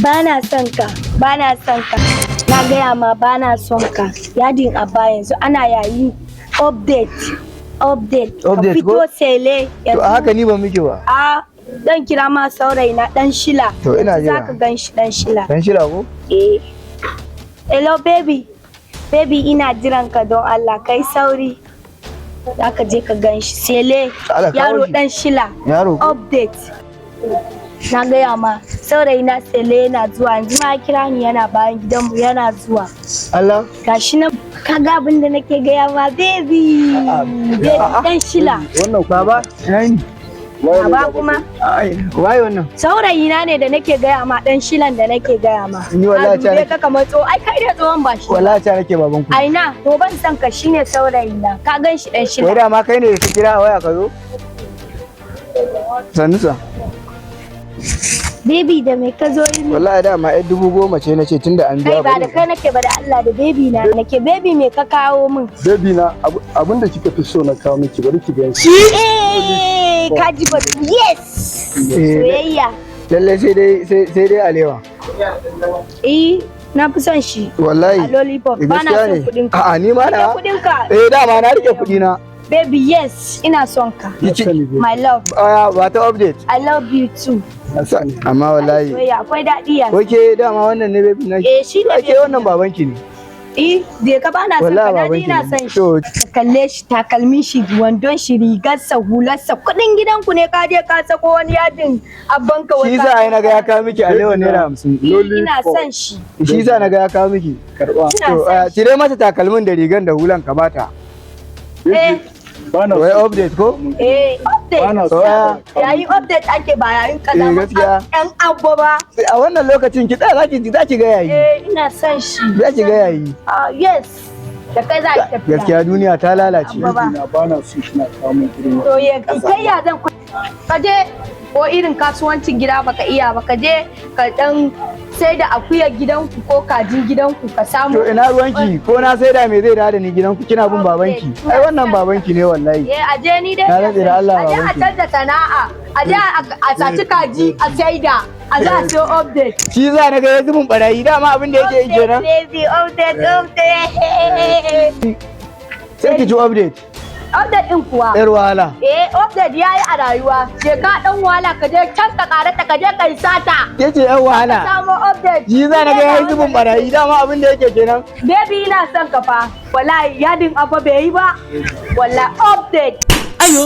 Bana son ka, bana son ka. Na gaya ma bana son ka. Yadin abba yanzu ana yayi update. Ka fito sele. To a haka ni ban miki ba. Dan kira ma saurayi na dan shila. To ina jira. Zaka gan shi dan shila. Dan shila ko? Eh. Hello baby. Baby ina jiran ka don Allah kai sauri. Zaka je ka gan shi sele. Yaro dan shila. Yaro. Update. Na gaya ma saurayi na sele yana zuwa yanzu ma kira ni yana bayan gidanmu yana zuwa. Allah. Gashi nan kaga abin da nake gaya ma baby. Dan shila. Wannan baba ina ni. Baba kuma. Wai wannan. Saurayi na ne da nake gaya ma dan shilan da nake gaya ma. Ni wallahi ta nake. Ka kamar tso ai kai da tsohon ba shi. Wallahi ta nake baban ku. Ai na to ban san ka shine saurayi na. Ka gan shi dan shila. Wai da ma kai ne ka kira waya ka zo? Sanusa. Baby da mai ka zo yi? Wallahi da ma 10,000 ce nace tunda an biya. Kai ba da kai nake ba da Allah da baby na nake. Baby me ka kawo min? Baby na abinda kika fi so na kawo miki bari ki gani. Ka ji ba yes. Soyayya. Lalle sai dai alewa. Na fi son shi. Wallahi. A lollipop ba na son kudin ka. A'a ni ma na. Kudin ka. Dama na rike kudi na. Baby yes ina son ka. My love. Ba ta update. I love you too. Amma wallahi. Akwai daɗi ya. Oke dama wannan ne baby na. Shi ne. Ake wannan babanki ne. Da ka bana son ka dadi ina son shi. Kalle shi takalmin shi wandon shi rigarsa hularsa kudin gidanku ne ka je ka sako wani yadin abban ka wata. Shi sa ai naga ya kawo miki alewa naira 50. Ina son shi. Shi sa naga ya kawo miki. Karba. To cire mata takalmin da rigan da hulan ka bata. Bana wai update ko? Update. Yayin update ake ba yayin kaza ba. Yan abu ba. A wannan lokacin ki zaki ga yayi. Ina son shi. Zaki ga yayi. Yes. Da kai za ki tafiya. Gaskiya duniya ta lalace. Ina bana so kina kawo min irin. To kai ya zan ka je ko irin kasuwancin gida baka iya baka je ka dan sai da akuyar gidanku ko kajin gidanku ka samu. To ina ruwanki ko na sai da me zai da ni gidanku kina bin babanki. Ai wannan babanki ne wallahi. Aje ni dai. Na rantsa da Allah babanki. Aje a canza sana'a. Aje a saci kaji a saida. A za a so update. Shi za na ga yanzu mun barayi dama abin da yake yi kenan. Update. Sai ki ji update. Update din kuwa. Yar wahala. Update yayi a rayuwa. Je ka dan wahala ka je can ka karata ka je kai sata. Yace yar wahala. Ka samu update. Shi za na ga yayi zubin barayi dama abin da yake kenan. Baby ina son ka fa. Wallahi yadin abba bai yi ba. Wallahi update. Ayo.